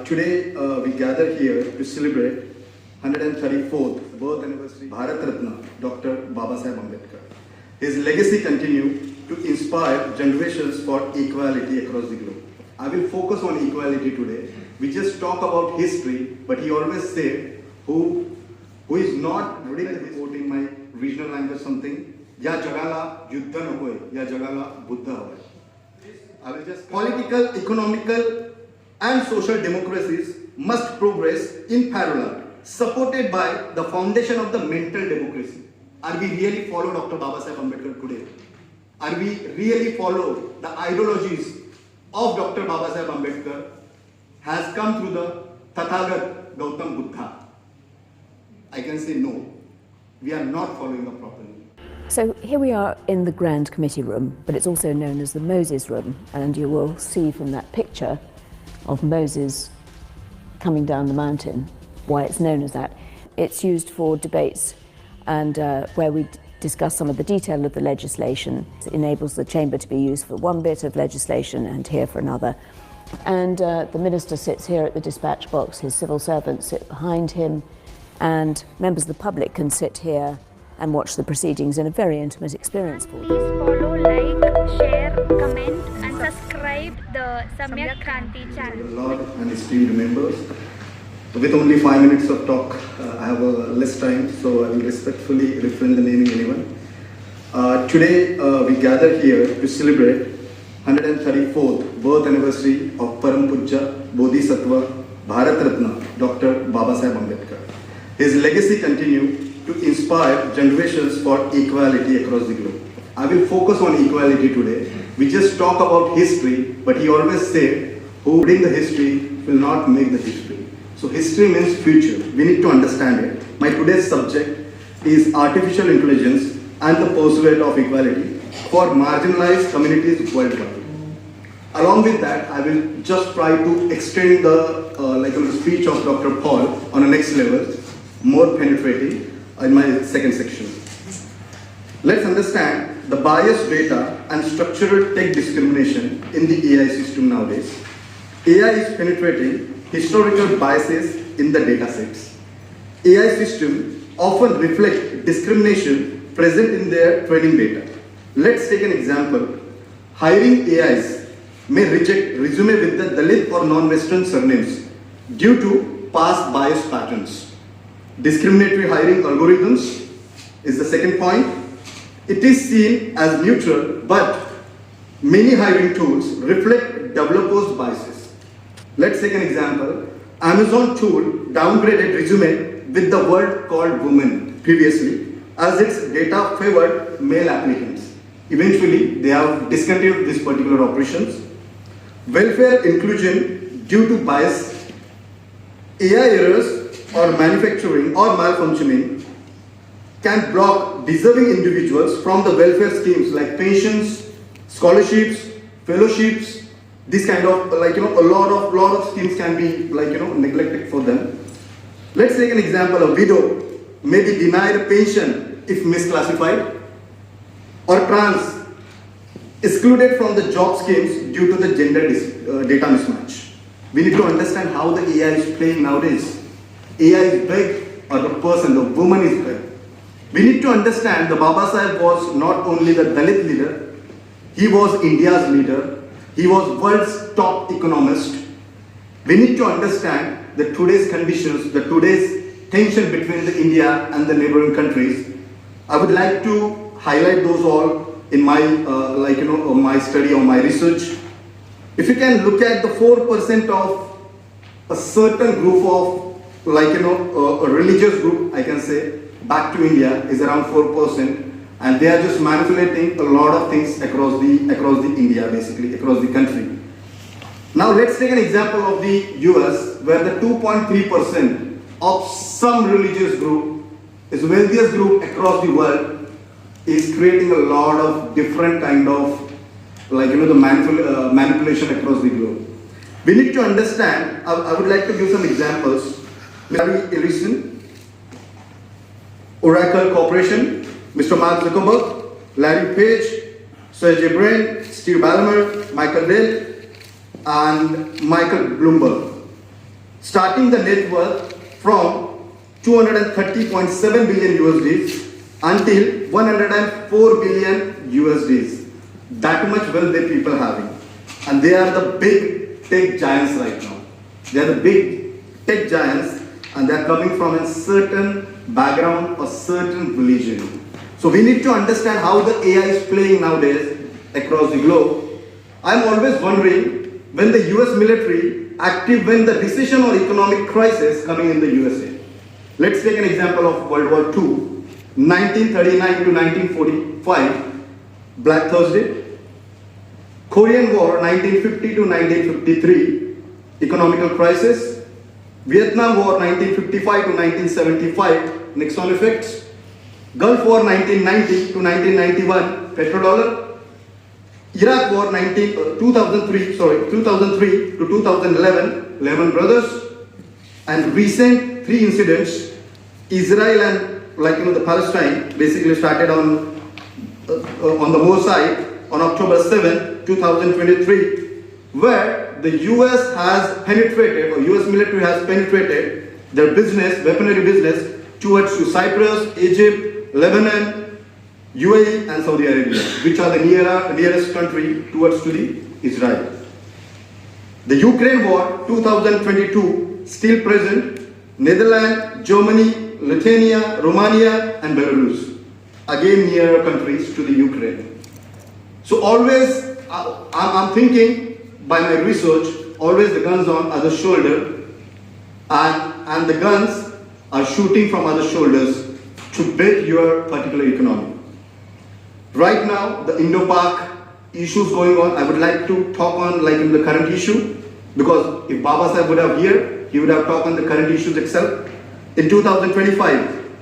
Today we gather here to celebrate 134th birth anniversary Bharat Ratna, Dr. Babasaheb Ambedkar. His legacy continues to inspire generations for equality across the globe. I will focus on equality today. We just talk about history, but he always said, who is not reading the history in my regional language something, या जगाला युद्ध नकोय, या जगाला बुद्ध हवंय. I will just political, economical and social democracies must progress in parallel, supported by the foundation of the mental democracy. Are we really follow Dr. Babasaheb Ambedkar today? Are we really follow the ideologies of Dr. Babasaheb Ambedkar has come through the Tathagat Gautam Buddha? I can say no. We are not following up properly. So here we are in the Grand Committee Room, but it's also known as the Moses Room, and you will see from that picture of Moses coming down the mountain why it's known as that. It's used for debates and where we discuss some of the detail of the legislation. It enables the chamber to be used for one bit of legislation and here for another. And the minister sits here at the dispatch box, his civil servants sit behind him, and members of the public can sit here and watch the proceedings in a very intimate experience for them. Please follow, like, share, comment and subscribe the Samyak Kranti channel. Lord and esteemed members, with only 5 minutes of talk, I have less time, so I will respectfully refrain the naming anyone. Today we gather here to celebrate 134th birth anniversary of Param Pujya Bodhisattva Bharat Ratna, Dr. Babasaheb Ambedkar. His legacy continues to inspire generations for equality across the globe. I will focus on equality today. We just talk about history, but he always said, who reading the history will not make the history. So history means future. We need to understand it. My today's subject is artificial intelligence and the pursuit of equality for marginalized communities worldwide. Along with that, I will just try to extend the speech of Dr. Paul on the next level, more penetrating in my second section. Let's understand the biased data and structural tech discrimination in the AI system nowadays. AI is penetrating historical biases in the data sets. AI systems often reflect discrimination present in their training data. Let's take an example. Hiring AIs may reject resume with the Dalit or non-Western surnames due to past bias patterns. Discriminatory hiring algorithms is the second point. It is seen as neutral, but many hiring tools reflect developers' biases. Let's take an example. Amazon tool downgraded resume with the word called woman previously, as its data favored male applicants. Eventually, they have discontinued this particular operations. Welfare inclusion due to bias, AI errors or manufacturing or malfunctioning can block deserving individuals from the welfare schemes like pensions, scholarships, fellowships. This kind of a lot of schemes can be neglected for them. Let's take an example. A widow may be denied a pension if misclassified, or trans excluded from the job schemes due to the gender data mismatch. We need to understand how the AI is playing nowadays. AI is big or the person, the woman is big. We need to understand the Babasaheb was not only the Dalit leader, he was India's leader, he was world's top economist. We need to understand the today's conditions, the today's tension between the India and the neighboring countries. I would like to highlight those all in my my study or my research. If you can look at the 4% of a certain group of a religious group, I can say, back to India is around 4%, and they are just manipulating a lot of things across the India, basically across the country. Now let's take an example of the US, where the 2.3% of some religious group is the wealthiest group across the world, is creating a lot of different kind of the manipulation across the globe. We need to understand. I would like to give some examples. Larry Ellison, Oracle Corporation, Mr. Mark Zuckerberg, Larry Page, Sergey Brin, Steve Ballmer, Michael Dell, and Michael Bloomberg. starting the net worth from 230.7 billion USDs until 104 billion USDs. That much wealth they people having. And they are the big tech giants right now. They are the big tech giants and they are coming from a certain background or certain religion. So we need to understand how the AI is playing nowadays across the globe. I'm always wondering when the US military active when the recession or economic crisis coming in the USA. Let's take an example of World War II, 1939 to 1945, Black Thursday, Korean War, 1950 to 1953, economical crisis, Vietnam War, 1955 to 1975, Nixon effects, Gulf War, 1990 to 1991, petrodollar, Iraq War, 2003 to 2011, Lehman Brothers, and recent 3 incidents, Israel and the Palestine, basically started on the war side on October 7, 2023, where the US has penetrated, or US military has penetrated their business, weaponry business, towards to Cyprus, Egypt, Lebanon, UAE and Saudi Arabia, which are the nearest country towards to the Israel. The Ukraine war 2022 still present, Netherlands, Germany, Lithuania, Romania and Belarus, again nearer countries to the Ukraine. So always I'm thinking by my research, always the guns on other shoulder and the guns are shooting from other shoulders to build your particular economy. Right now, the Indo-Pak issues going on, I would like to talk on in the current issue, because if Babasaheb would have here, he would have talked on the current issues itself. In 2025,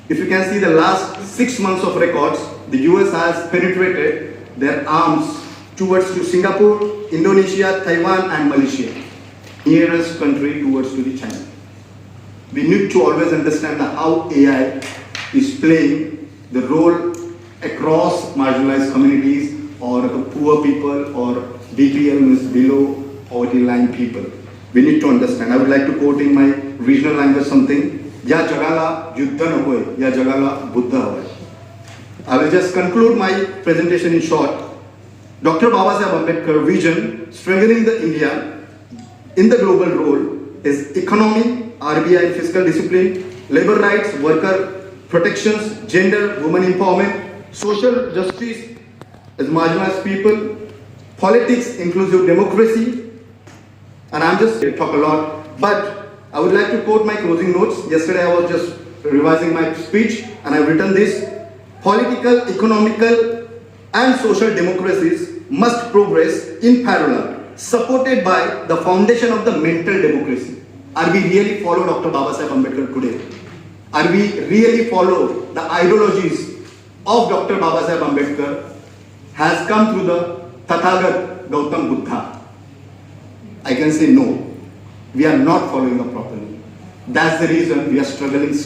if you can see the last 6 months of records, the US has penetrated their arms towards to Singapore, Indonesia, Taiwan and Malaysia, nearest country towards to the China. We need to always understand how AI is playing the role across marginalized communities or the poor people or BPL means below poverty line people. We need to understand. I would like to quote in my regional language something. Ya jagala yuddha nahoy, ya jagala buddha hoy. I will just conclude my presentation in short. Dr. Babasaheb Ambedkar vision strengthening the India in the global role is economy, RBI and fiscal discipline, labor rights, worker protections, gender, women empowerment, social justice as marginalized people, politics, inclusive democracy, and I'm just talk a lot, but I would like to quote my closing notes. Yesterday I was just revising my speech and I've written this: political, economical and social democracies must progress in parallel, supported by the foundation of the mental democracy. Are we really follow Dr. Babasaheb Ambedkar today? Are we really follow the ideologies of Dr. Babasaheb Ambedkar has come through the Tathagat Gautam Buddha? I can say no. We are not following up properly. That's the reason we are struggling